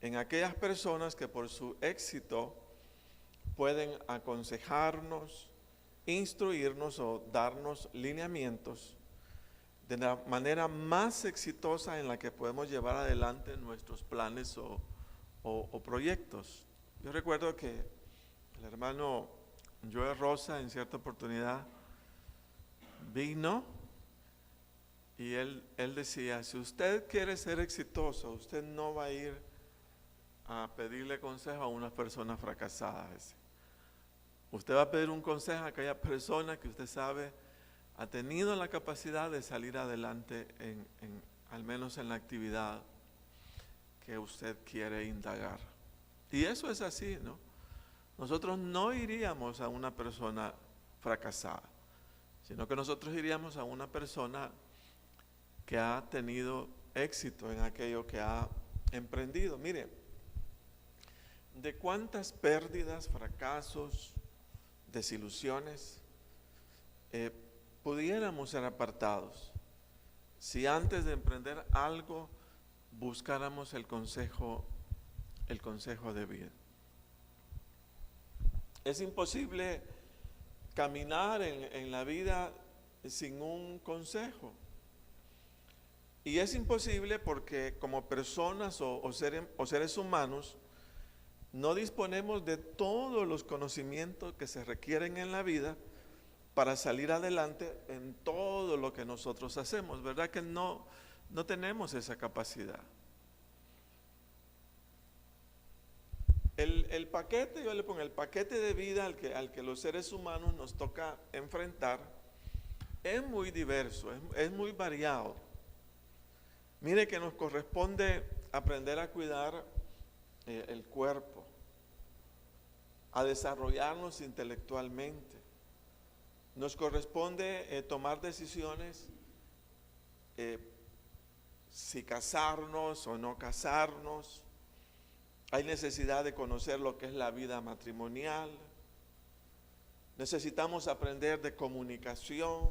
en aquellas personas que por su éxito pueden aconsejarnos, instruirnos o darnos lineamientos de la manera más exitosa en la que podemos llevar adelante nuestros planes o proyectos. Yo recuerdo que el hermano Joe Rosa en cierta oportunidad vino y él decía, si usted quiere ser exitoso, usted no va a ir a pedirle consejo a una persona fracasada. Usted va a pedir un consejo a aquella persona que usted sabe ha tenido la capacidad de salir adelante al menos en la actividad que usted quiere indagar. Y eso es así, ¿no? Nosotros no iríamos a una persona fracasada, sino que nosotros iríamos a una persona que ha tenido éxito en aquello que ha emprendido. Mire, de cuántas pérdidas, fracasos, desilusiones pudiéramos ser apartados si antes de emprender algo buscáramos el consejo de vida. Es imposible caminar en la vida sin un consejo. Y es imposible porque como personas o seres humanos no disponemos de todos los conocimientos que se requieren en la vida para salir adelante en todo lo que nosotros hacemos. ¿Verdad que no tenemos esa capacidad? El paquete, yo le pongo el paquete de vida al que los seres humanos nos toca enfrentar es muy diverso, es muy variado. Mire que nos corresponde aprender a cuidar el cuerpo, a desarrollarnos intelectualmente. Nos corresponde tomar decisiones si casarnos o no casarnos. Hay necesidad de conocer lo que es la vida matrimonial. Necesitamos aprender de comunicación.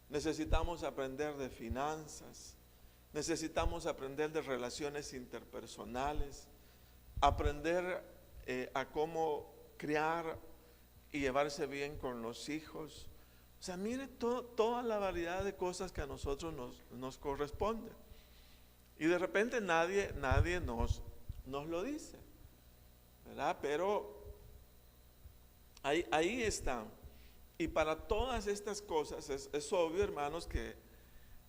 Necesitamos aprender de finanzas. Necesitamos aprender de relaciones interpersonales. Aprender a cómo criar y llevarse bien con los hijos. O sea, mire toda la variedad de cosas que a nosotros nos corresponde. Y de repente nadie nos lo dice, ¿verdad? Pero ahí están. Y para todas estas cosas es obvio, hermanos, que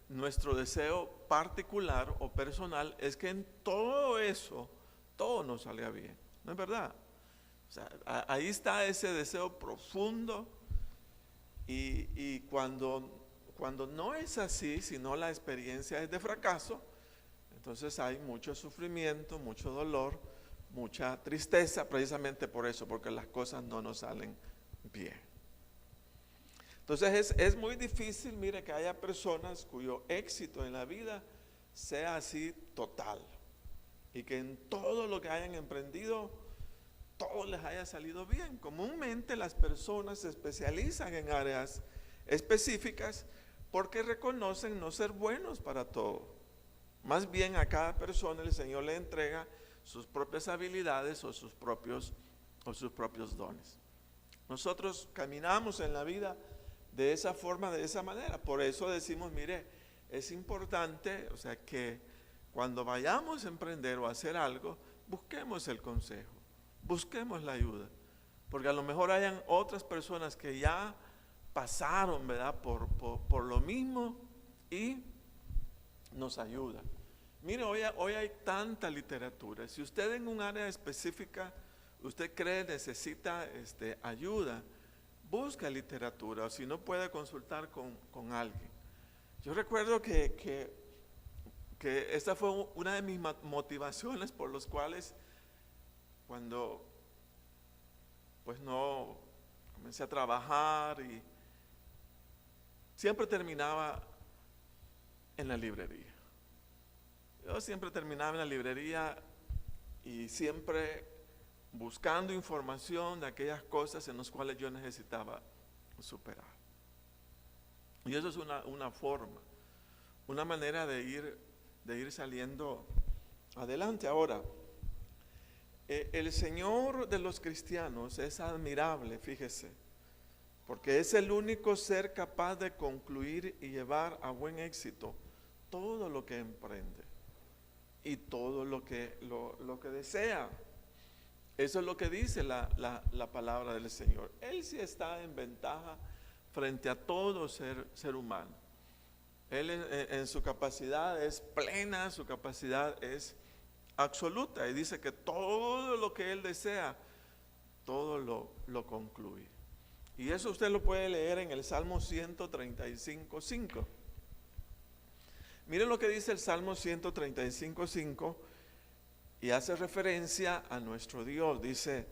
nuestro deseo particular o personal es que en todo eso, todo nos salga bien. ¿No es verdad? O sea, ahí está ese deseo profundo y cuando no es así, sino la experiencia es de fracaso, entonces hay mucho sufrimiento, mucho dolor, mucha tristeza, precisamente por eso, porque las cosas no nos salen bien. Entonces es muy difícil, mire, que haya personas cuyo éxito en la vida sea así total y que en todo lo que hayan emprendido todo les haya salido bien. Comúnmente las personas se especializan en áreas específicas porque reconocen no ser buenos para todo. Más bien a cada persona el Señor le entrega sus propias habilidades o sus propios dones. Nosotros caminamos en la vida de esa forma, de esa manera. Por eso decimos, mire, es importante, o sea, que cuando vayamos a emprender o a hacer algo, busquemos el consejo. Busquemos la ayuda, porque a lo mejor hayan otras personas que ya pasaron, ¿verdad?, por lo mismo y nos ayudan. Mire, hoy hay tanta literatura. Si usted en un área específica, usted cree necesita ayuda, busca literatura, o si no puede consultar con alguien. Yo recuerdo que esta fue una de mis motivaciones por las cuales cuando pues no comencé a trabajar y siempre terminaba en la librería. Yo siempre terminaba en la librería y siempre buscando información de aquellas cosas en las cuales yo necesitaba superar. Y eso es una forma, una manera de ir saliendo adelante. Ahora, El Señor de los cristianos es admirable, fíjese, porque es el único ser capaz de concluir y llevar a buen éxito todo lo que emprende y todo lo que desea. Eso es lo que dice la palabra del Señor. Él sí está en ventaja frente a todo ser humano. Él en su capacidad es plena, su capacidad es absoluta, y dice que todo lo que Él desea, todo lo concluye. Y eso usted lo puede leer en el Salmo 135:5. Miren lo que dice el Salmo 135:5, y hace referencia a nuestro Dios. Dice: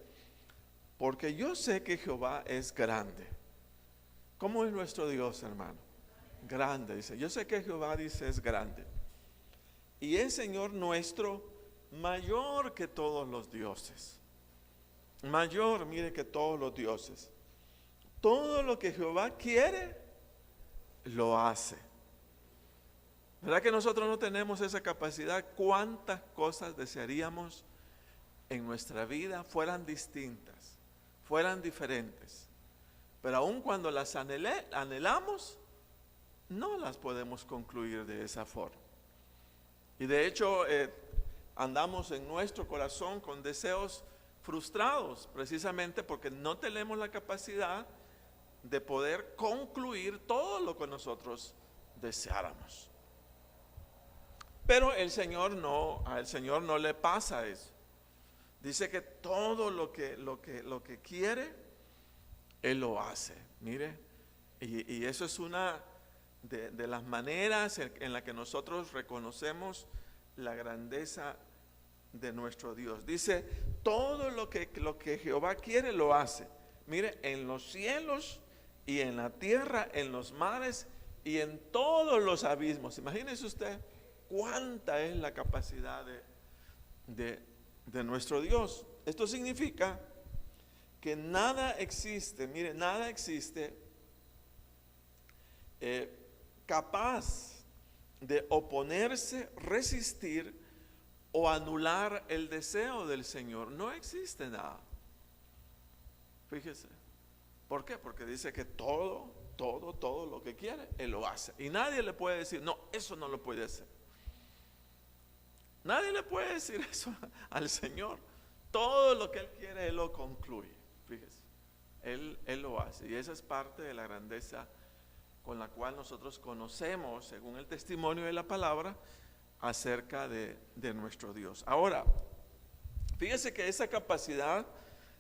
porque yo sé que Jehová es grande. ¿Cómo es nuestro Dios, hermano? Grande, dice. Yo sé que Jehová, dice, es grande. Y es Señor nuestro, mayor que todos los dioses. Mayor, mire, que todos los dioses. Todo lo que Jehová quiere, lo hace. ¿Verdad que nosotros no tenemos esa capacidad? ¿Cuántas cosas desearíamos en nuestra vida fueran distintas, fueran diferentes? Pero aun cuando las anhelamos, no las podemos concluir de esa forma. Y de hecho, andamos en nuestro corazón con deseos frustrados, precisamente porque no tenemos la capacidad de poder concluir todo lo que nosotros deseáramos. Pero al Señor no le pasa eso. Dice que todo lo que quiere, Él lo hace. Mire, y eso es una de las maneras en la que nosotros reconocemos la grandeza de nuestro Dios. Dice: todo lo que Jehová quiere, lo hace. Mire, en los cielos y en la tierra, en los mares y en todos los abismos. Imagínese usted cuánta es la capacidad de nuestro Dios. Esto significa que nada existe, mire, nada existe capaz de oponerse, resistir o anular el deseo del Señor. No existe nada. Fíjese. ¿Por qué? Porque dice que todo lo que quiere, Él lo hace. Y nadie le puede decir: no, eso no lo puede hacer. Nadie le puede decir eso al Señor. Todo lo que Él quiere, Él lo concluye. Fíjese, Él lo hace. Y esa es parte de la grandeza con la cual nosotros conocemos, según el testimonio de la palabra, acerca de nuestro Dios. Ahora, fíjese que esa capacidad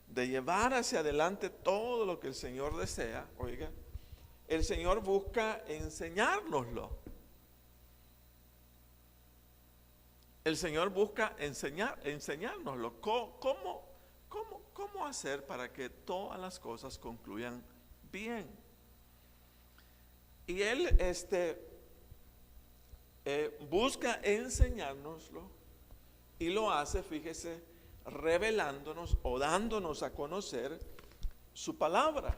de llevar hacia adelante todo lo que el Señor desea, oiga, el Señor busca enseñárnoslo. El Señor busca enseñárnoslo. ¿Cómo hacer para que todas las cosas concluyan bien? Y Él busca enseñárnoslo, y lo hace, fíjese, revelándonos o dándonos a conocer su palabra.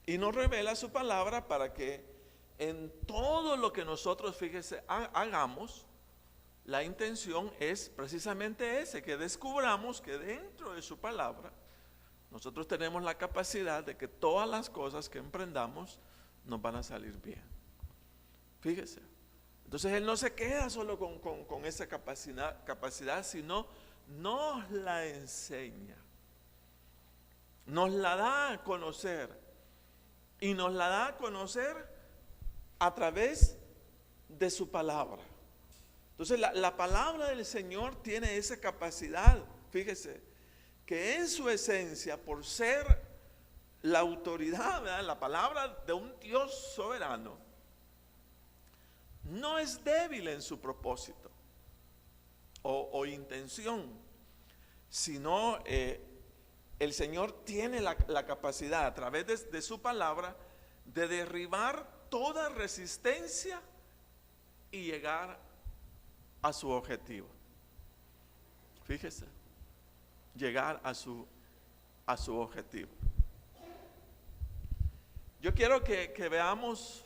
Y nos revela su palabra para que en todo lo que nosotros, fíjese, hagamos, la intención es precisamente que descubramos que dentro de su palabra nosotros tenemos la capacidad de que todas las cosas que emprendamos nos van a salir bien. Fíjese. Entonces Él no se queda solo con esa capacidad, sino nos la enseña, nos la da a conocer, y nos la da a conocer a través de su palabra. Entonces la palabra del Señor tiene esa capacidad, fíjese, que en su esencia, por ser la autoridad, ¿verdad?, la palabra de un Dios soberano, no es débil en su propósito o intención, sino el Señor tiene la capacidad a través de su palabra de derribar toda resistencia y llegar a su objetivo. Fíjese, llegar a su objetivo. Yo quiero que veamos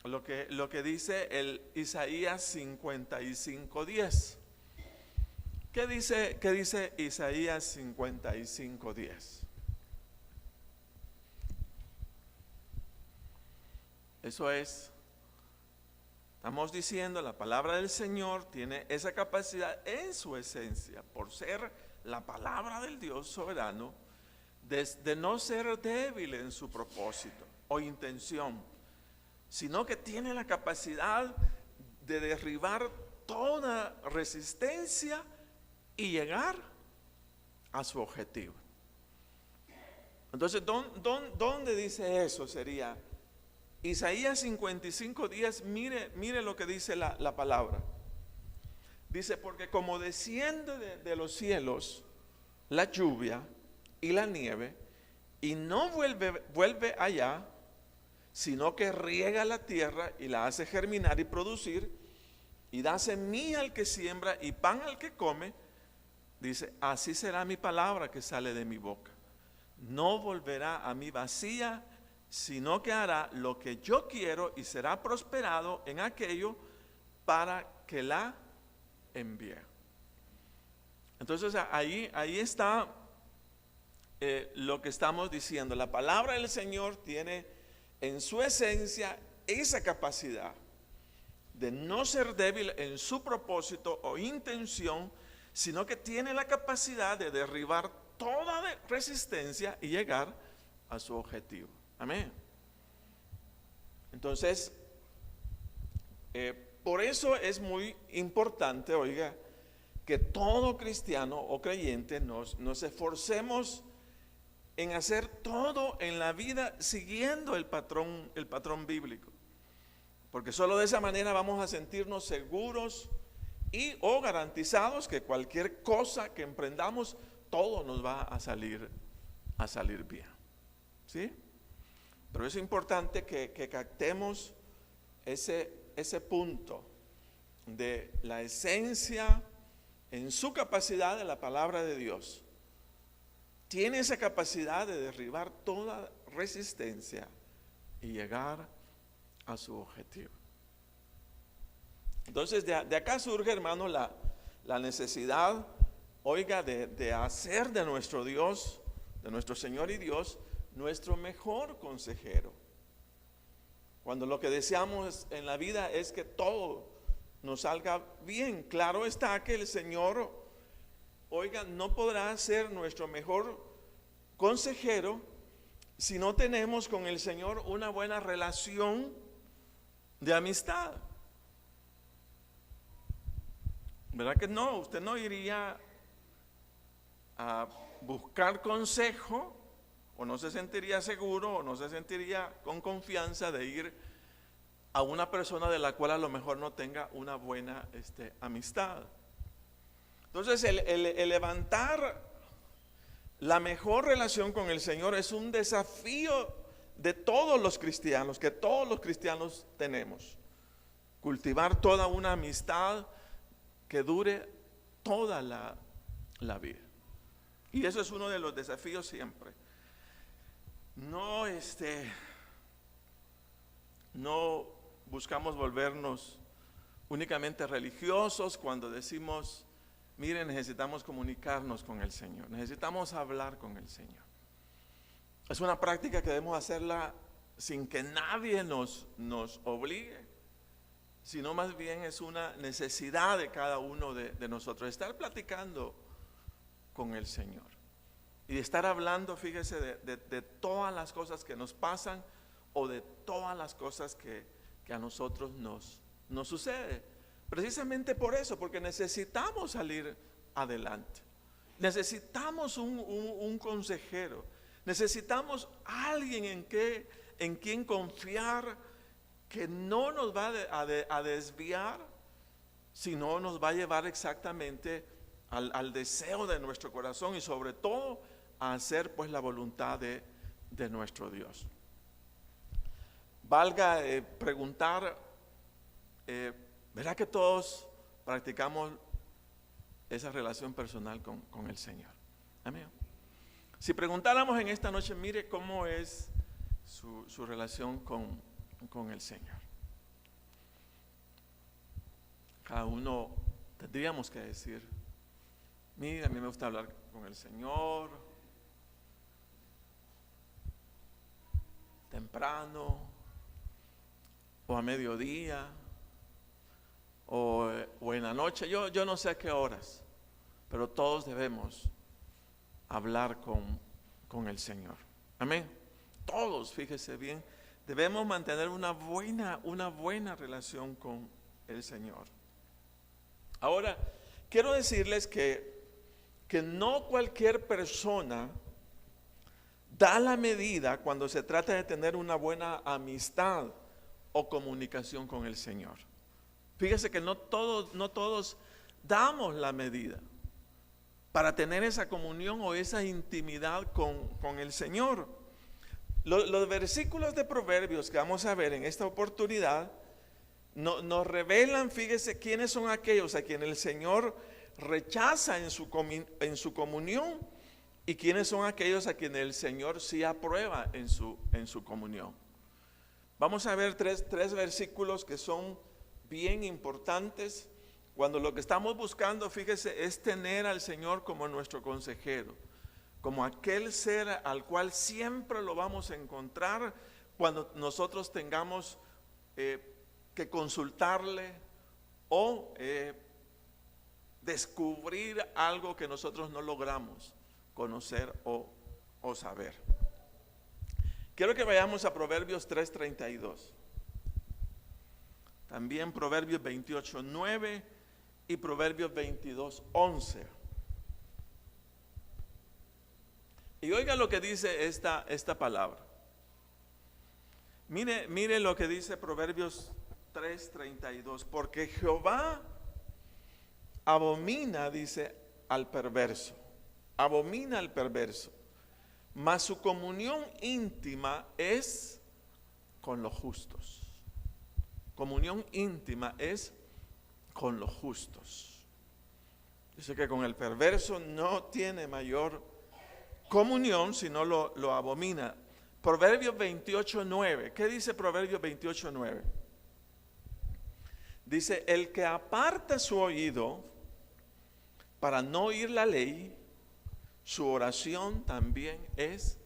lo que dice el Isaías 55:10. qué dice Isaías 55:10? Eso es, estamos diciendo, la palabra del Señor tiene esa capacidad en su esencia, por ser la palabra del Dios soberano, de no ser débil en su propósito o intención, sino que tiene la capacidad de derribar toda resistencia y llegar a su objetivo. Entonces, ¿dónde dice eso? Sería Isaías 55:10. Mire lo que dice la palabra. Dice, porque como desciende de los cielos la lluvia y la nieve, y no vuelve allá, sino que riega la tierra y la hace germinar y producir, y da semilla al que siembra y pan al que come, dice, así será mi palabra que sale de mi boca. No volverá a mí vacía, sino que hará lo que yo quiero y será prosperado en aquello para que la envíe. Entonces ahí está lo que estamos diciendo. La palabra del Señor tiene en su esencia esa capacidad de no ser débil en su propósito o intención, sino que tiene la capacidad de derribar toda resistencia y llegar a su objetivo. Amén. Entonces, por eso es muy importante, oiga, que todo cristiano o creyente nos esforcemos en hacer todo en la vida siguiendo el patrón bíblico. Porque solo de esa manera vamos a sentirnos seguros o garantizados que cualquier cosa que emprendamos, todo nos va a salir bien. ¿Sí? Pero es importante que captemos ese punto de la esencia en su capacidad de la palabra de Dios. Tiene esa capacidad de derribar toda resistencia y llegar a su objetivo. Entonces de acá surge, hermano, la necesidad, oiga, de hacer de nuestro Dios, de nuestro Señor y Dios, nuestro mejor consejero. Cuando lo que deseamos en la vida es que todo nos salga bien, claro está que el Señor, oiga, no podrá ser nuestro mejor consejero si no tenemos con el Señor una buena relación de amistad. ¿Verdad que no? Usted no iría a buscar consejo, o no se sentiría seguro, o no se sentiría con confianza de ir a una persona de la cual a lo mejor no tenga una buena amistad. Entonces el levantar la mejor relación con el Señor es un desafío de todos los cristianos, que todos los cristianos tenemos. Cultivar toda una amistad que dure toda la vida. Y eso es uno de los desafíos siempre. No buscamos volvernos únicamente religiosos cuando decimos, mire, necesitamos comunicarnos con el Señor, necesitamos hablar con el Señor. Es una práctica que debemos hacerla sin que nadie nos obligue, sino más bien es una necesidad de cada uno de nosotros, estar platicando con el Señor y de estar hablando, fíjese, de todas las cosas que nos pasan o de todas las cosas que a nosotros nos sucede. Precisamente por eso, porque necesitamos salir adelante, necesitamos un consejero, necesitamos alguien en quien confiar, que no nos va a desviar, sino nos va a llevar exactamente al deseo de nuestro corazón y sobre todo a hacer pues la voluntad de nuestro Dios. Valga preguntar, ¿verdad que todos practicamos esa relación personal con el Señor? Amén. Si preguntáramos en esta noche, mire cómo es su relación con el Señor. Cada uno tendríamos que decir, Mira, a mí me gusta hablar con el Señor temprano, o a mediodía, o en la noche. Yo no sé a qué horas, pero todos debemos hablar con el Señor. Amén. Todos, fíjese bien, debemos mantener una buena relación con el Señor. Ahora, quiero decirles que no cualquier persona da la medida cuando se trata de tener una buena amistad o comunicación con el Señor. Fíjese que no todos damos la medida para tener esa comunión o esa intimidad con el Señor. Los versículos de Proverbios que vamos a ver en esta oportunidad nos revelan, fíjese, quiénes son aquellos a quienes el Señor rechaza en su comunión y quiénes son aquellos a quienes el Señor sí aprueba en su comunión. Vamos a ver tres versículos que son bien importantes cuando lo que estamos buscando, fíjese, es tener al Señor como nuestro consejero, como aquel ser al cual siempre lo vamos a encontrar cuando nosotros tengamos que consultarle o descubrir algo que nosotros no logramos conocer o saber. Quiero que vayamos a Proverbios 3:32. También Proverbios 28:9 y Proverbios 22:11. Y oiga lo que dice esta palabra. Mire lo que dice Proverbios 3:32. Porque Jehová abomina, dice, al perverso. Abomina al perverso. Mas su comunión íntima es con los justos. Comunión íntima es con los justos. Dice que con el perverso no tiene mayor comunión, sino lo abomina. Proverbios 28:9. ¿Qué dice Proverbios 28:9? Dice: el que aparta su oído para no oír la ley, su oración también es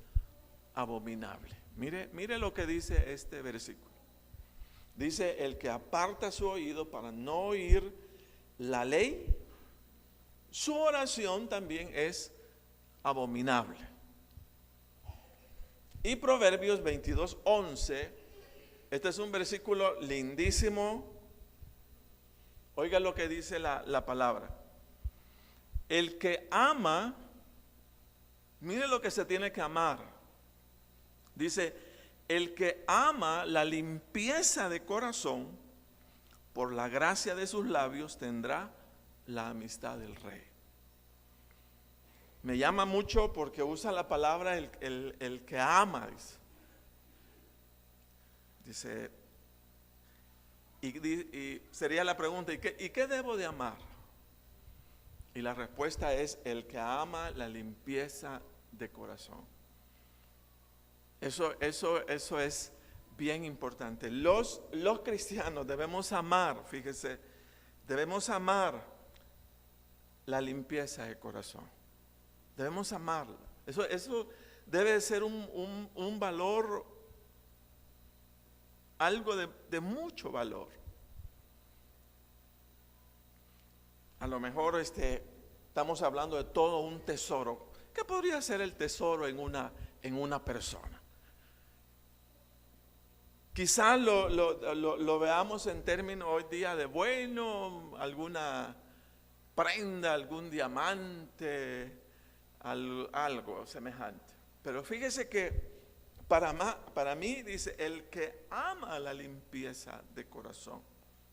abominable. Mire lo que dice este versículo. Dice: el que aparta su oído para no oír la ley, su oración también es abominable. Y Proverbios 22:11, este es un versículo lindísimo. Oiga lo que dice la palabra. El que ama, mire lo que se tiene que amar. Dice: el que ama la limpieza de corazón, por la gracia de sus labios tendrá la amistad del rey. Me llama mucho porque usa la palabra el que ama. Dice, y sería la pregunta: ¿y qué debo de amar? Y la respuesta es: el que ama la limpieza de corazón. Eso es bien importante. Los cristianos debemos amar, fíjese, debemos amar la limpieza de corazón. Debemos amarla. Eso debe ser un valor, algo de mucho valor. A lo mejor estamos hablando de todo un tesoro. ¿Qué podría ser el tesoro en una persona? Quizás lo veamos en términos hoy día de bueno, alguna prenda, algún diamante, algo semejante. Pero fíjese que para mí, dice, el que ama la limpieza de corazón,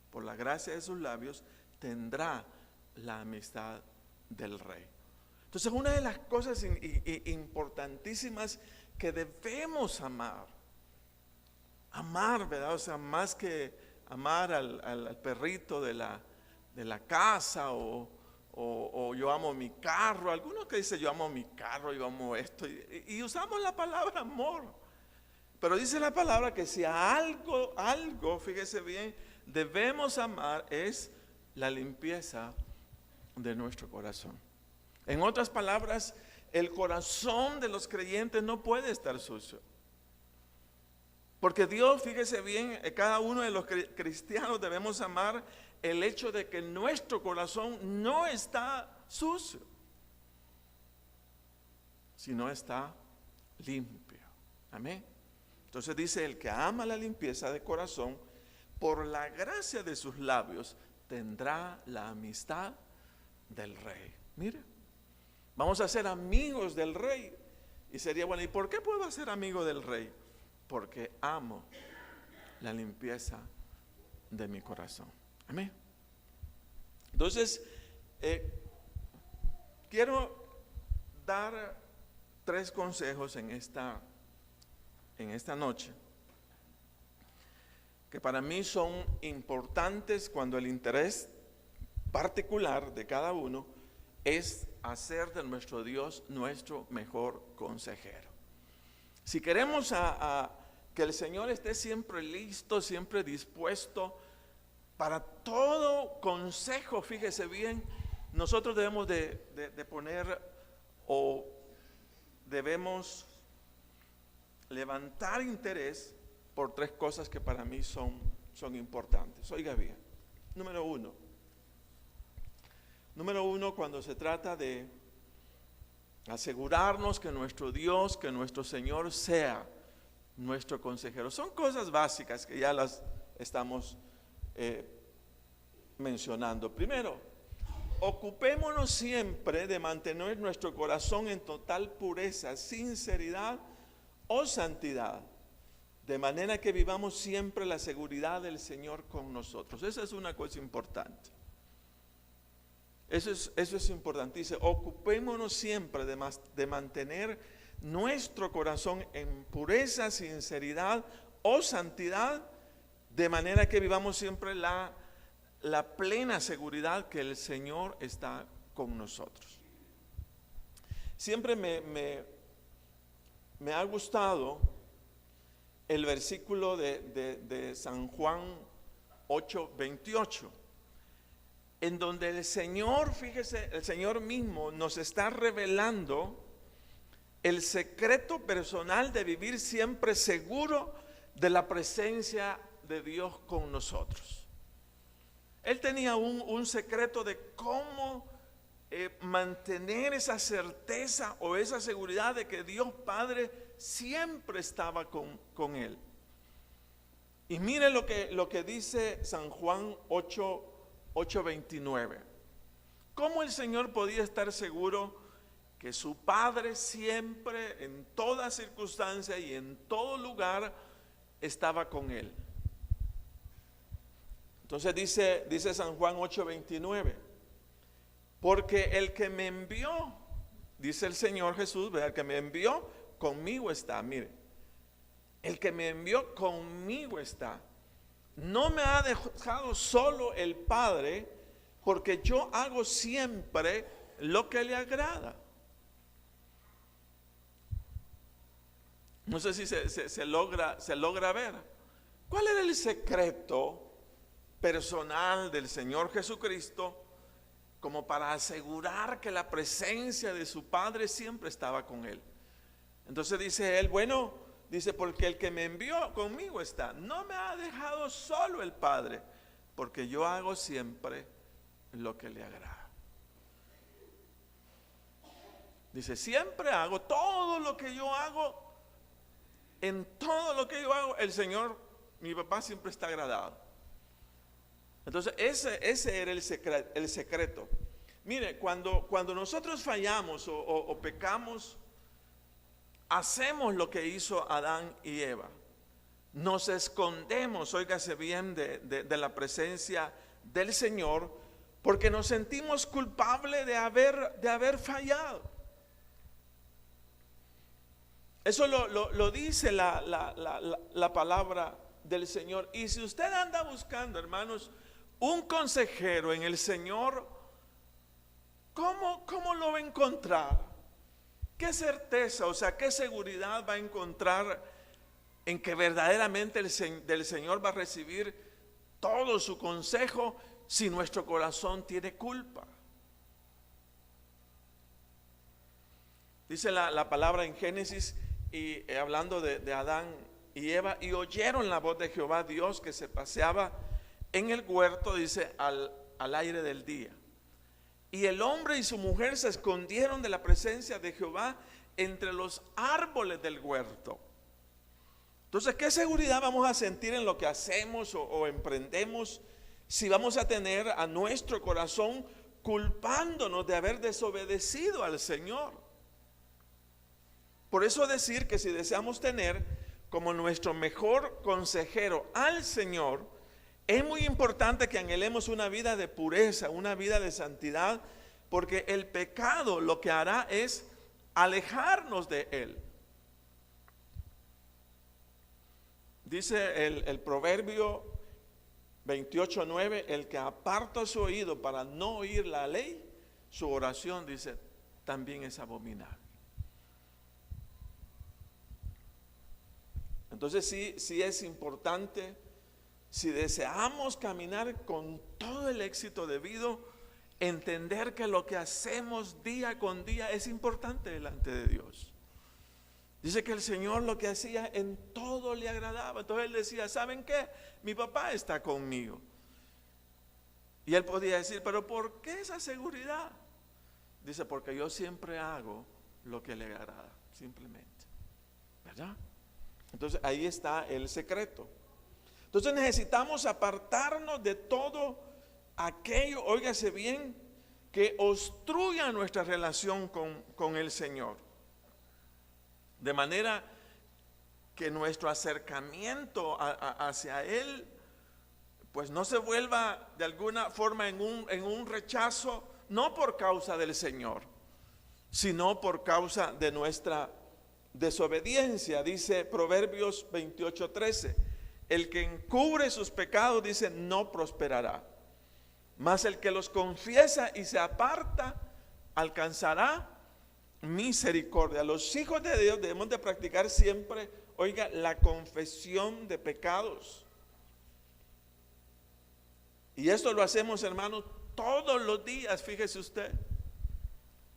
por la gracia de sus labios, tendrá la amistad del rey. Entonces, una de las cosas importantísimas que debemos amar, ¿verdad? O sea, más que amar al perrito de la casa o yo amo mi carro. Algunos que dicen: yo amo mi carro, yo amo esto, y usamos la palabra amor. Pero dice la palabra que si algo, fíjese bien, debemos amar, es la limpieza de nuestro corazón. En otras palabras, el corazón de los creyentes no puede estar sucio. Porque Dios, fíjese bien, cada uno de los cristianos debemos amar el hecho de que nuestro corazón no está sucio, sino está limpio. Amén. Entonces dice, el que ama la limpieza de corazón, por la gracia de sus labios, tendrá la amistad del Rey. Mire, vamos a ser amigos del Rey. Y sería bueno, ¿y por qué puedo ser amigo del Rey? Porque amo la limpieza de mi corazón. Amén. Entonces, quiero dar 3 consejos en esta noche, que para mí son importantes cuando el interés particular de cada uno es hacer de nuestro Dios nuestro mejor consejero. Si queremos que el Señor esté siempre listo, siempre dispuesto para todo consejo, fíjese bien, nosotros debemos de poner o debemos levantar interés por 3 cosas que para mí son importantes. Oiga bien, número uno, cuando se trata de asegurarnos que nuestro Dios, que nuestro Señor sea nuestro consejero. Son cosas básicas que ya las estamos mencionando. Primero, ocupémonos siempre de mantener nuestro corazón en total pureza, sinceridad o santidad, de manera que vivamos siempre la seguridad del Señor con nosotros. Esa es una cosa importante. Eso es importantísimo. Ocupémonos siempre de mantener nuestro corazón en pureza, sinceridad o santidad, de manera que vivamos siempre la plena seguridad que el Señor está con nosotros. Siempre me ha gustado el versículo de San Juan 8:28, en donde el Señor, fíjese, el Señor mismo nos está revelando el secreto personal de vivir siempre seguro de la presencia de Dios con nosotros. Él tenía un secreto de cómo mantener esa certeza o esa seguridad de que Dios Padre siempre estaba con él. Y mire lo que dice San Juan 8:29. ¿Cómo el Señor podía estar seguro que su Padre siempre, en toda circunstancia y en todo lugar, estaba con él? Entonces dice San Juan 8:29, porque el que me envió, dice el Señor Jesús, ¿verdad? El que me envió conmigo está. Mire, el que me envió conmigo está. No me ha dejado solo el Padre, porque yo hago siempre lo que le agrada. No sé si se logra ver. ¿Cuál era el secreto personal del Señor Jesucristo como para asegurar que la presencia de su Padre siempre estaba con él? Entonces dice él, bueno, dice, porque el que me envió conmigo está. No me ha dejado solo el Padre, porque yo hago siempre lo que le agrada. Dice, siempre hago todo lo que yo hago. En todo lo que yo hago, el Señor, mi papá, siempre está agradado. Entonces ese era el secreto. Mire, cuando nosotros fallamos o pecamos, hacemos lo que hizo Adán y Eva. Nos escondemos, óigase bien, de la presencia del Señor, porque nos sentimos culpables de haber fallado. Eso lo dice la palabra del Señor. Y si usted anda buscando, hermanos, un consejero en el Señor, ¿cómo lo va a encontrar? ¿Qué certeza, o sea, qué seguridad va a encontrar en que verdaderamente del Señor va a recibir todo su consejo si nuestro corazón tiene culpa? Dice la palabra en Génesis, y hablando de Adán y Eva, y oyeron la voz de Jehová Dios que se paseaba en el huerto, dice, al aire del día. Y el hombre y su mujer se escondieron de la presencia de Jehová entre los árboles del huerto. Entonces, ¿qué seguridad vamos a sentir en lo que hacemos o emprendemos si vamos a tener a nuestro corazón culpándonos de haber desobedecido al Señor? Por eso decir que si deseamos tener como nuestro mejor consejero al Señor, es muy importante que anhelemos una vida de pureza, una vida de santidad, porque el pecado lo que hará es alejarnos de Él. Dice el Proverbio 28:9, el que aparta su oído para no oír la ley, su oración, dice, también es abominable. Entonces sí es importante, si deseamos caminar con todo el éxito debido, entender que lo que hacemos día con día es importante delante de Dios. Dice que el Señor lo que hacía en todo le agradaba. Entonces Él decía, ¿saben qué? Mi papá está conmigo. Y Él podía decir, ¿pero por qué esa seguridad? Dice, porque yo siempre hago lo que le agrada, simplemente. ¿Verdad? Entonces ahí está el secreto. Entonces necesitamos apartarnos de todo aquello, óigase bien, que obstruya nuestra relación con el Señor. De manera que nuestro acercamiento hacia Él pues no se vuelva de alguna forma en un rechazo, no por causa del Señor, sino por causa de nuestra desobediencia. Dice Proverbios 28:13, el que encubre sus pecados, dice, no prosperará, mas el que los confiesa y se aparta alcanzará misericordia. Los hijos de Dios debemos de practicar siempre, oiga, la confesión de pecados. Y esto lo hacemos, hermanos, todos los días, fíjese usted,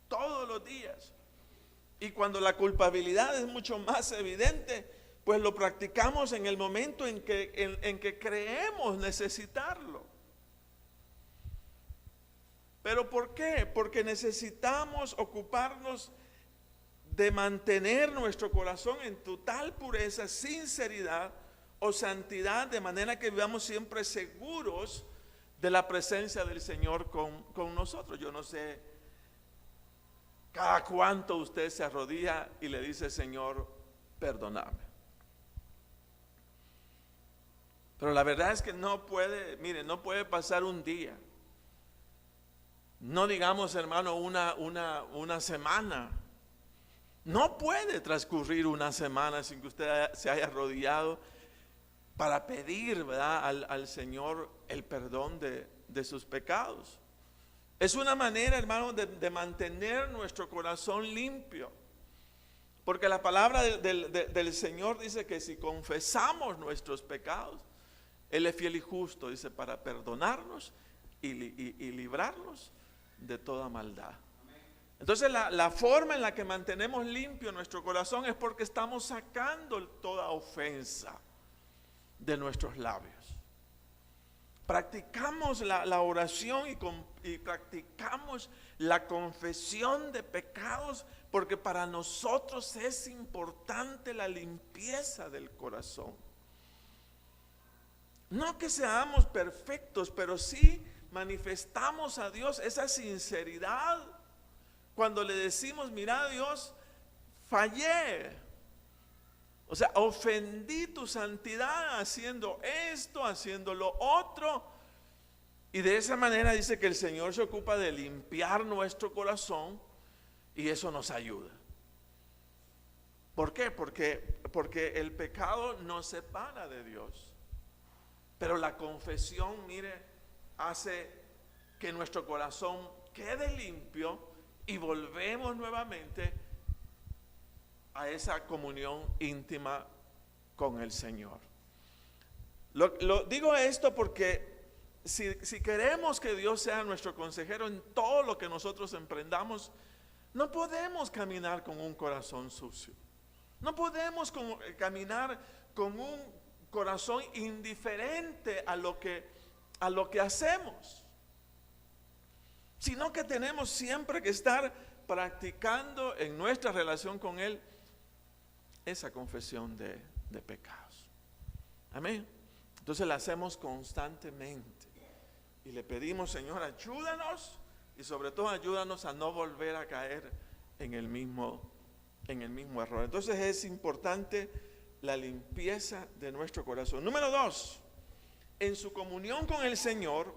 todos los días. Y cuando la culpabilidad es mucho más evidente, pues lo practicamos en el momento en que creemos necesitarlo. ¿Pero por qué? Porque necesitamos ocuparnos de mantener nuestro corazón en total pureza, sinceridad o santidad, de manera que vivamos siempre seguros de la presencia del Señor con nosotros. Yo no sé cada cuánto usted se arrodilla y le dice, Señor, perdóname. Pero la verdad es que no puede, mire, no puede pasar un día. No digamos, hermano, una semana. No puede transcurrir una semana sin que usted se haya arrodillado para pedir, ¿verdad?, al Señor el perdón de sus pecados. Es una manera, hermano, de mantener nuestro corazón limpio. Porque la palabra del Señor dice que si confesamos nuestros pecados, Él es fiel y justo, dice, para perdonarnos y librarnos de toda maldad. Entonces la forma en la que mantenemos limpio nuestro corazón es porque estamos sacando toda ofensa de nuestros labios. Practicamos la oración y practicamos la confesión de pecados, porque para nosotros es importante la limpieza del corazón. No que seamos perfectos, pero sí manifestamos a Dios esa sinceridad cuando le decimos, mira Dios, fallé, o sea, ofendí tu santidad haciendo esto, haciendo lo otro. Y de esa manera dice que el Señor se ocupa de limpiar nuestro corazón, y eso nos ayuda. ¿Por qué? Porque el pecado nos separa de Dios, pero la confesión, mire, hace que nuestro corazón quede limpio y volvemos nuevamente a esa comunión íntima con el Señor. Lo digo esto porque si queremos que Dios sea nuestro consejero en todo lo que nosotros emprendamos, No podemos caminar con un corazón sucio. No podemos caminar con un corazón indiferente a lo que hacemos, sino que tenemos siempre que estar practicando en nuestra relación con Él esa confesión de pecados. Amén. Entonces la hacemos constantemente y le pedimos: Señor, ayúdanos, y sobre todo ayúdanos a no volver a caer en el mismo error. Entonces es importante la limpieza de nuestro corazón. Número 2, en su comunión con el Señor,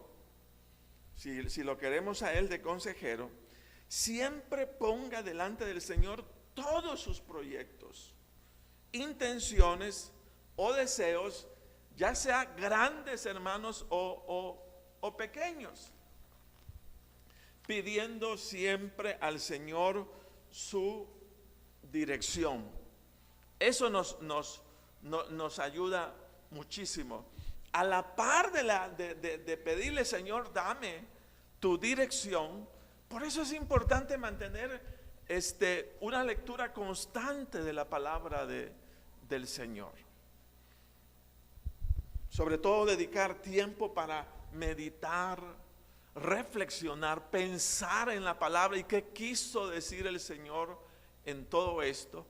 si lo queremos a Él de consejero, siempre ponga delante del Señor todos sus proyectos, intenciones o deseos, ya sea grandes, hermanos, o pequeños, pidiendo siempre al Señor su dirección. Eso nos ayuda muchísimo. A la par de pedirle: Señor, dame tu dirección. Por eso es importante mantener una lectura constante de la palabra del Señor. Sobre todo dedicar tiempo para meditar, reflexionar, pensar en la palabra y qué quiso decir el Señor en todo esto.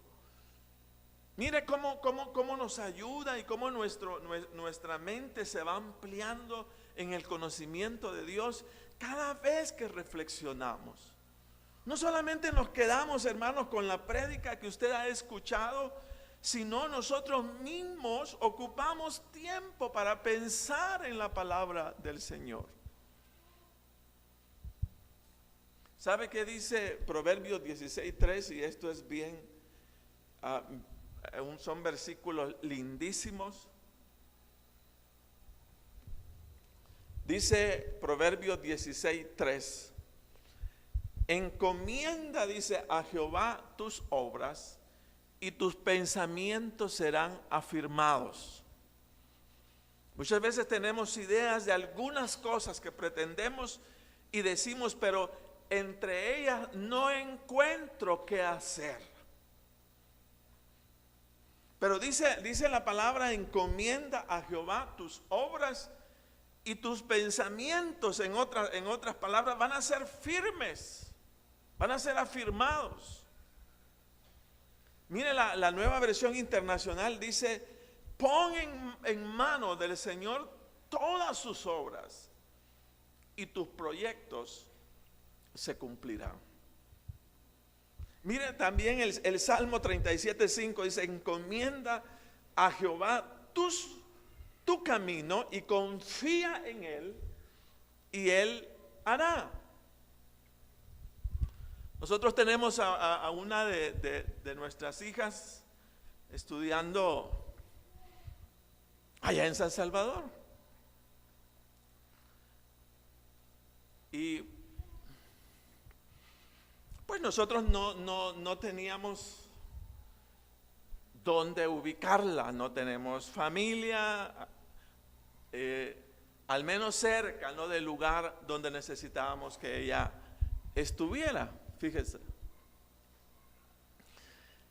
Mire cómo nos ayuda y cómo nuestra mente se va ampliando en el conocimiento de Dios cada vez que reflexionamos. No solamente nos quedamos, hermanos, con la prédica que usted ha escuchado, sino nosotros mismos ocupamos tiempo para pensar en la palabra del Señor. ¿Sabe qué dice Proverbios 16:3? Y esto es bien, son versículos lindísimos. Dice Proverbios 16:3: encomienda, dice, a Jehová tus obras, y tus pensamientos serán afirmados. Muchas veces tenemos ideas de algunas cosas que pretendemos y decimos, pero entre ellas no encuentro qué hacer. Pero dice la palabra: encomienda a Jehová tus obras, y tus pensamientos, en otras palabras, van a ser firmes, van a ser afirmados. Mire, la Nueva Versión Internacional dice: pon en manos del Señor todas sus obras, y tus proyectos se cumplirán. Mire también el Salmo 37:5 dice: encomienda a Jehová tu camino y confía en Él, y Él hará. Nosotros tenemos a una de nuestras hijas estudiando allá en San Salvador. Y pues nosotros no teníamos dónde ubicarla, no tenemos familia, al menos cerca, ¿no?, del lugar donde necesitábamos que ella estuviera. Fíjese.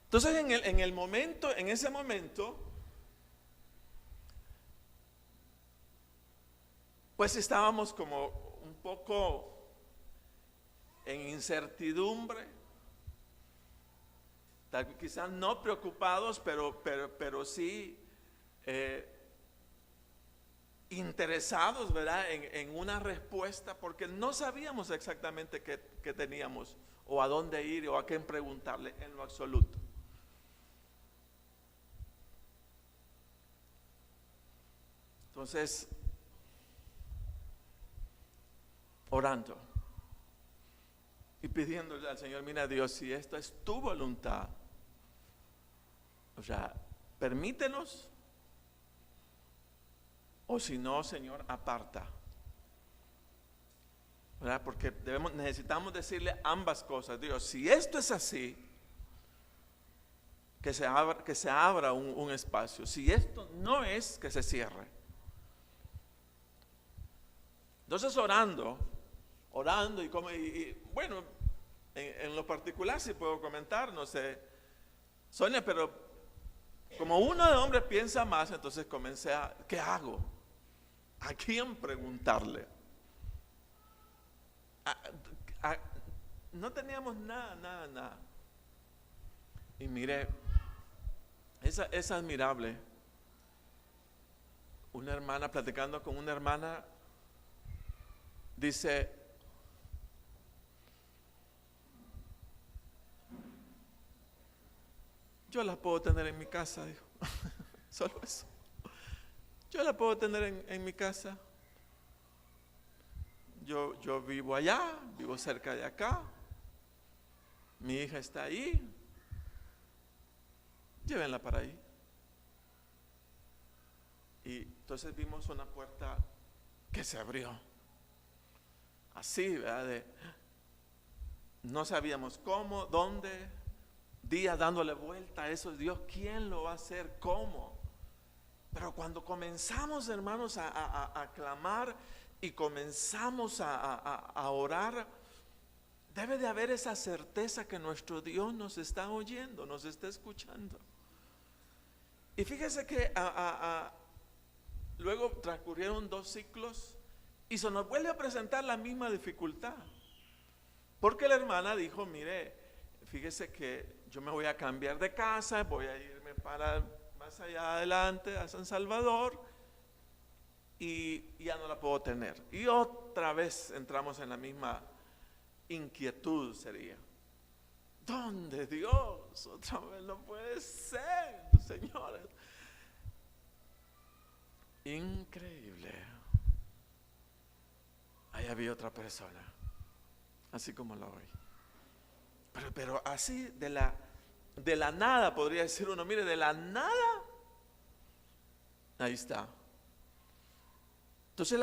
Entonces en ese momento, pues estábamos como un poco en incertidumbre, quizás no preocupados, pero sí interesados, ¿verdad?, en una respuesta, porque no sabíamos exactamente qué teníamos, o a dónde ir, o a quién preguntarle en lo absoluto. Entonces, orando y pidiéndole al Señor: mira, Dios, si esta es tu voluntad, o sea, permítenos, o si no, Señor, aparta. ¿Verdad? Porque necesitamos decirle ambas cosas. Dios, si esto es así, que se abra un espacio. Si esto no es, que se cierre. Entonces orando y bueno, en lo particular, si puedo comentar, no sé, Sonia, pero como uno de hombres piensa más, entonces comencé ¿qué hago? ¿A quién preguntarle? A- a- no teníamos nada. Y mire, es admirable. Una hermana, platicando con una hermana, dice: yo la puedo tener en mi casa, dijo. Solo eso. Yo la puedo tener en mi casa. Yo vivo allá, vivo cerca de acá. Mi hija está ahí. Llévenla para ahí. Y entonces vimos una puerta que se abrió. Así, ¿verdad? No sabíamos cómo, dónde. Días dándole vuelta a eso. Dios, ¿quién lo va a hacer? ¿Cómo? Pero cuando comenzamos, hermanos, a clamar y comenzamos a orar, debe de haber esa certeza que nuestro Dios nos está oyendo, nos está escuchando. Y fíjese que luego transcurrieron 2 ciclos y se nos vuelve a presentar la misma dificultad. Porque la hermana dijo: mire, fíjese que yo me voy a cambiar de casa, voy a irme para más allá adelante, a San Salvador, y ya no la puedo tener. Y otra vez entramos en la misma inquietud, sería: ¿dónde, Dios? Otra vez no puede ser, señores. Increíble. Ahí había otra persona, así como lo oí. Pero así de la nada, podría decir uno, mire, de la nada, ahí está. Entonces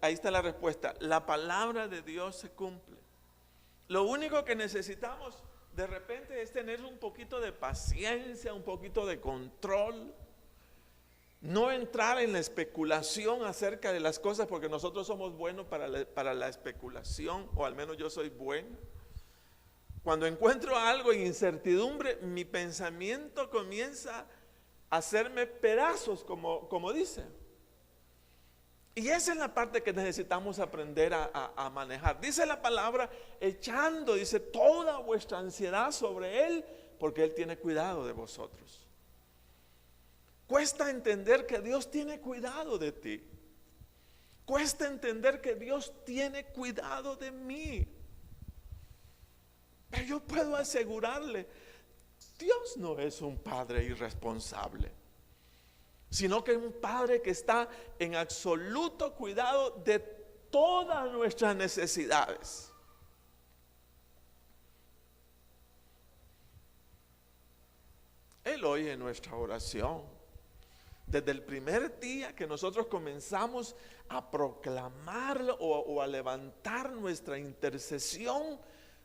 ahí está la respuesta. La palabra de Dios se cumple. Lo único que necesitamos de repente es tener un poquito de paciencia, un poquito de control. No entrar en la especulación acerca de las cosas, porque nosotros somos buenos para la especulación, o al menos yo soy bueno. Cuando encuentro algo en incertidumbre, mi pensamiento comienza a hacerme pedazos, como dice. Y esa es la parte que necesitamos aprender a manejar. Dice la palabra, echando, dice, toda vuestra ansiedad sobre Él, porque Él tiene cuidado de vosotros. Cuesta entender que Dios tiene cuidado de ti. Cuesta entender que Dios tiene cuidado de mí. Pero yo puedo asegurarle, Dios no es un padre irresponsable, sino que es un padre que está en absoluto cuidado de todas nuestras necesidades. Él oye nuestra oración. Desde el primer día que nosotros comenzamos a proclamarlo o a levantar nuestra intercesión,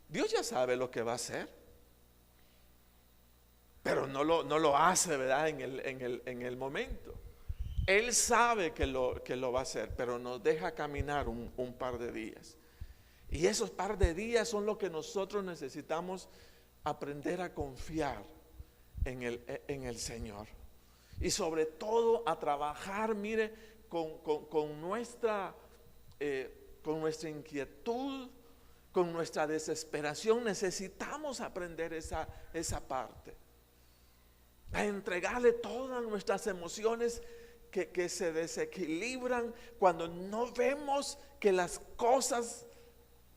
Dios ya sabe lo que va a hacer. Pero no lo hace, ¿verdad? En el momento. Él sabe que lo va a hacer, pero nos deja caminar un par de días. Y esos par de días son lo que nosotros necesitamos aprender a confiar en el Señor. Y sobre todo a trabajar, mire, con nuestra inquietud, con nuestra desesperación. Necesitamos aprender esa parte. A entregarle todas nuestras emociones que se desequilibran cuando no vemos que las cosas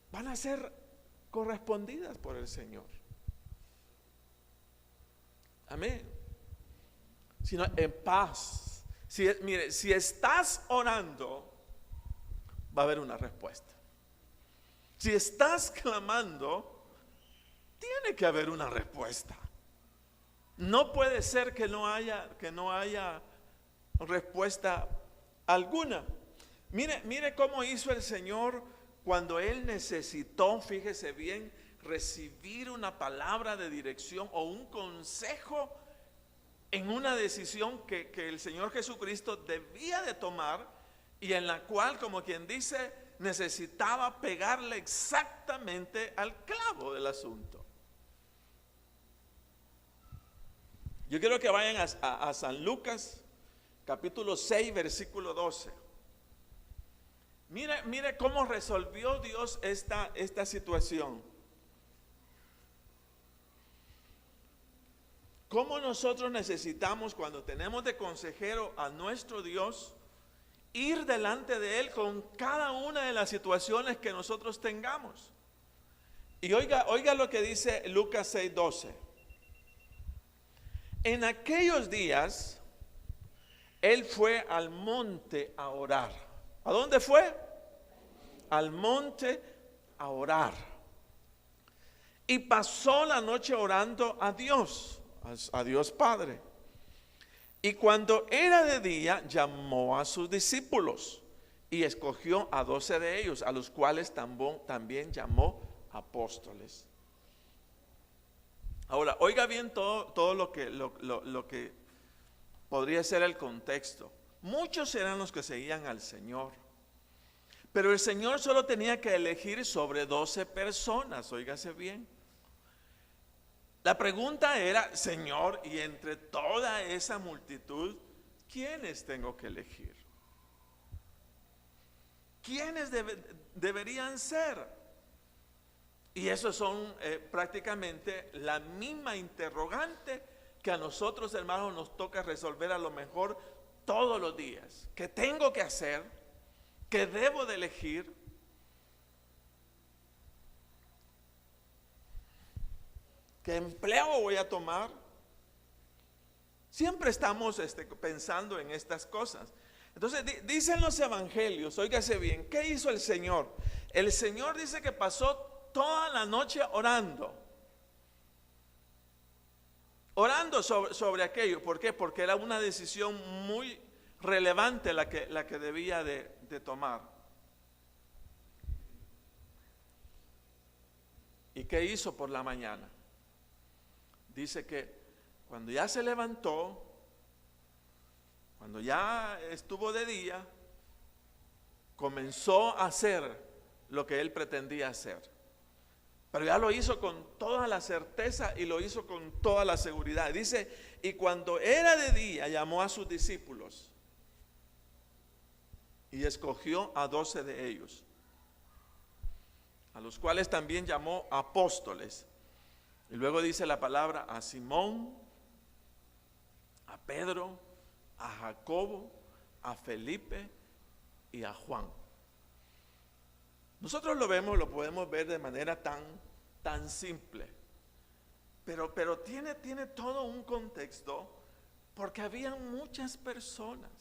van a ser correspondidas por el Señor. Amén. Sino en paz. Mire, si estás orando, va a haber una respuesta. Si estás clamando, tiene que haber una respuesta. No puede ser que no haya respuesta alguna. Mire cómo hizo el Señor cuando Él necesitó, fíjese bien, recibir una palabra de dirección o un consejo en una decisión que el Señor Jesucristo debía de tomar, y en la cual, como quien dice, necesitaba pegarle exactamente al clavo del asunto. Yo quiero que vayan a San Lucas, capítulo 6, versículo 12. Mire cómo resolvió Dios esta situación. Cómo nosotros necesitamos, cuando tenemos de consejero a nuestro Dios, ir delante de Él con cada una de las situaciones que nosotros tengamos. Y oiga lo que dice Lucas 6, 12. En aquellos días, Él fue al monte a orar. ¿A dónde fue? Al monte a orar. Y pasó la noche orando a Dios Padre. Y cuando era de día, llamó a sus discípulos y escogió a 12 de ellos, a los cuales también llamó apóstoles. Ahora, oiga bien todo lo que podría ser el contexto. Muchos eran los que seguían al Señor, pero el Señor solo tenía que elegir sobre 12 personas, óigase bien. La pregunta era: Señor, y entre toda esa multitud, ¿quiénes tengo que elegir? ¿Quiénes deberían ser? Y eso son prácticamente la misma interrogante que a nosotros, hermanos, nos toca resolver a lo mejor todos los días. ¿Qué tengo que hacer? ¿Qué debo de elegir? ¿Qué empleo voy a tomar? Siempre estamos pensando en estas cosas. Entonces dicen los evangelios, óigase bien, ¿qué hizo el Señor? El Señor dice que pasó toda la noche orando sobre aquello. ¿Por qué? Porque era una decisión muy relevante la que debía de tomar. ¿Y qué hizo por la mañana? Dice que cuando ya se levantó, cuando ya estuvo de día, comenzó a hacer lo que él pretendía hacer. Pero ya lo hizo con toda la certeza y lo hizo con toda la seguridad. Dice, y cuando era de día, llamó a sus discípulos y escogió a 12 de ellos, a los cuales también llamó apóstoles. Y luego dice la palabra: a Simón, a Pedro, a Jacobo, a Felipe y a Juan. Nosotros lo podemos ver de manera tan simple, pero tiene todo un contexto, porque habían muchas personas.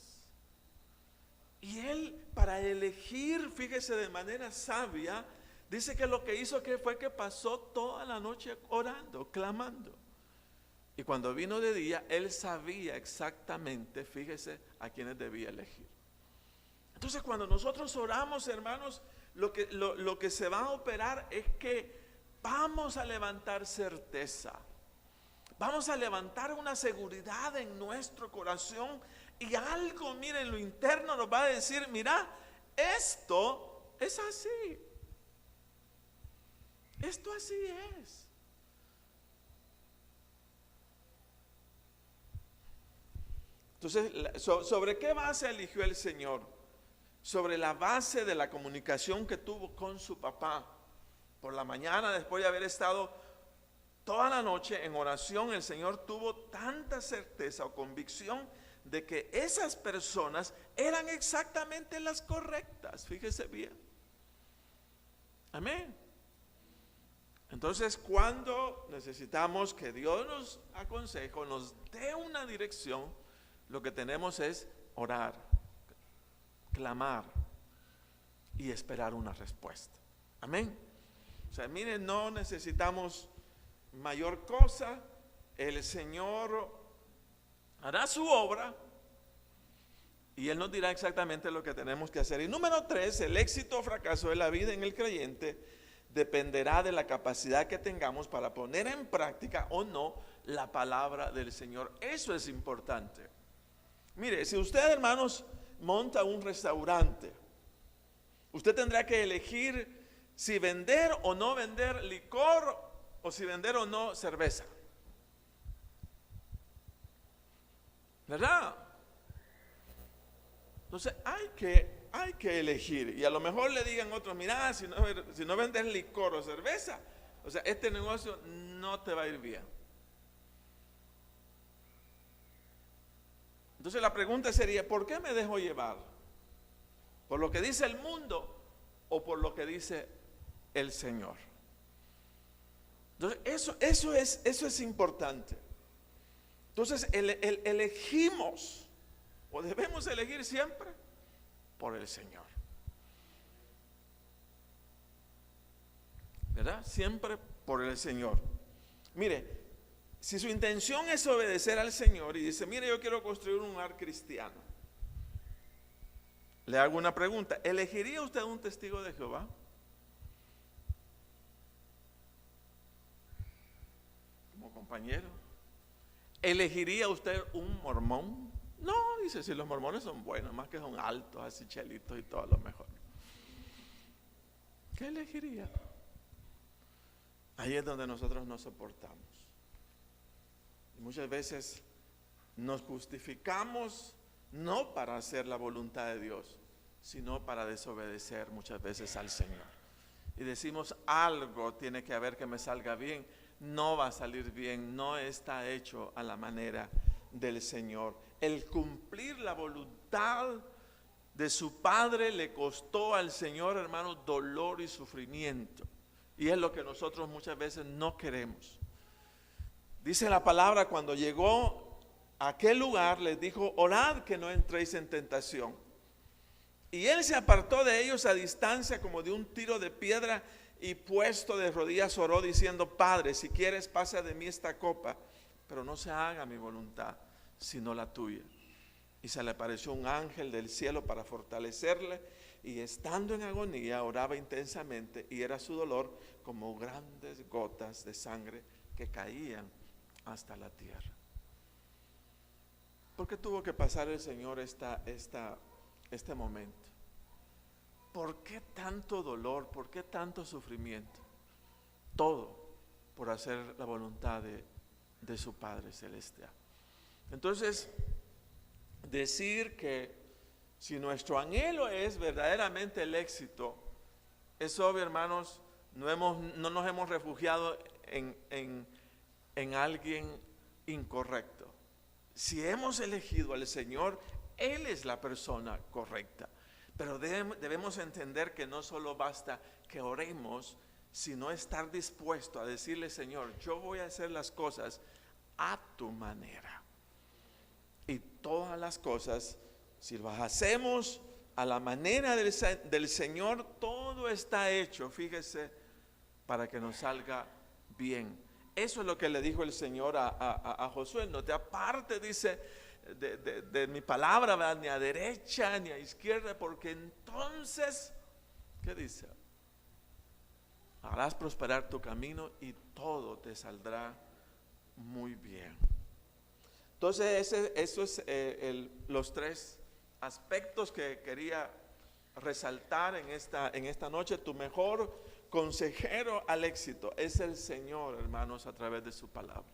Y él, para elegir, fíjese, de manera sabia, dice que lo que hizo fue que pasó toda la noche orando, clamando. Y cuando vino de día, él sabía exactamente, fíjese, a quienes debía elegir. Entonces, cuando nosotros oramos, hermanos, lo que se va a operar es que vamos a levantar certeza, vamos a levantar una seguridad en nuestro corazón, y algo, miren, lo interno nos va a decir: mira, esto es así, esto así es. Entonces, ¿sobre qué base eligió el Señor? Sobre la base de la comunicación que tuvo con su papá. Por la mañana, después de haber estado toda la noche en oración, el Señor tuvo tanta certeza o convicción de que esas personas eran exactamente las correctas. Fíjese bien. Amén. Entonces, cuando necesitamos que Dios nos aconseje, nos dé una dirección, lo que tenemos es orar, clamar y esperar una respuesta. Amén. O sea, miren, no necesitamos mayor cosa. El Señor hará su obra y Él nos dirá exactamente lo que tenemos que hacer. Y número 3, el éxito o fracaso de la vida en el creyente dependerá de la capacidad que tengamos para poner en práctica o no la palabra del Señor. Eso es importante. Mire, si usted, hermanos, monta un restaurante Usted tendrá que elegir si vender o no vender licor o si vender o no cerveza. ¿Verdad? Entonces hay que elegir. Y a lo mejor le digan otros, mira, si no vendes licor o cerveza, o sea, este negocio no te va a ir bien. Entonces la pregunta sería, ¿por qué me dejo llevar? ¿Por lo que dice el mundo o por lo que dice el Señor? Entonces eso es importante. Entonces elegimos, o debemos elegir siempre, por el Señor. ¿Verdad? Siempre por el Señor. Mire, si su intención es obedecer al Señor y dice, mire, yo quiero construir un hogar cristiano, le hago una pregunta, ¿elegiría usted un testigo de Jehová? Como compañero. ¿Elegiría usted un mormón? No, dice, si los mormones son buenos, más que son altos, así chelitos y todo lo mejor. ¿Qué elegiría? Ahí es donde nosotros nos soportamos. Y muchas veces nos justificamos no para hacer la voluntad de Dios, sino para desobedecer muchas veces al Señor. Y decimos, algo tiene que haber que me salga bien. No va a salir bien, no está hecho a la manera del Señor. El cumplir la voluntad de su Padre le costó al Señor, hermanos, dolor y sufrimiento. Y es lo que nosotros muchas veces no queremos. Dice la palabra, cuando llegó a aquel lugar, les dijo, orad que no entréis en tentación. Y él se apartó de ellos a distancia como de un tiro de piedra, y puesto de rodillas oró diciendo, Padre, si quieres pasa de mí esta copa, pero no se haga mi voluntad, sino la tuya. Y se le apareció un ángel del cielo para fortalecerle, y estando en agonía oraba intensamente, y era su dolor como grandes gotas de sangre que caían hasta la tierra. ¿Por qué tuvo que pasar el Señor este momento? ¿Por qué tanto dolor? ¿Por qué tanto sufrimiento? Todo por hacer la voluntad de su Padre Celestial. Entonces, decir que si nuestro anhelo es verdaderamente el éxito, es obvio, hermanos, no nos hemos refugiado en alguien incorrecto. Si hemos elegido al Señor, Él es la persona correcta. Pero debemos entender que no solo basta que oremos, sino estar dispuesto a decirle, Señor, yo voy a hacer las cosas a tu manera. Y todas las cosas, si las hacemos a la manera del Señor, todo está hecho, fíjese, para que nos salga bien. Eso es lo que le dijo el Señor a Josué. No te aparte, dice, de mi palabra, ¿verdad? Ni a derecha ni a izquierda, porque entonces, ¿qué dice? Harás prosperar tu camino y todo te saldrá muy bien. Entonces eso es los tres aspectos que quería resaltar en esta noche. Tu mejor consejero al éxito es el Señor, hermanos, a través de su palabra.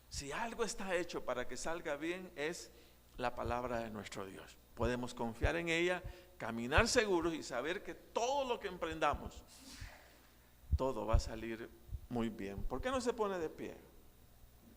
Si algo está hecho para que salga bien, es la palabra de nuestro Dios. Podemos confiar en ella, caminar seguros y saber que todo lo que emprendamos, todo va a salir muy bien. ¿Por qué no se pone de pie?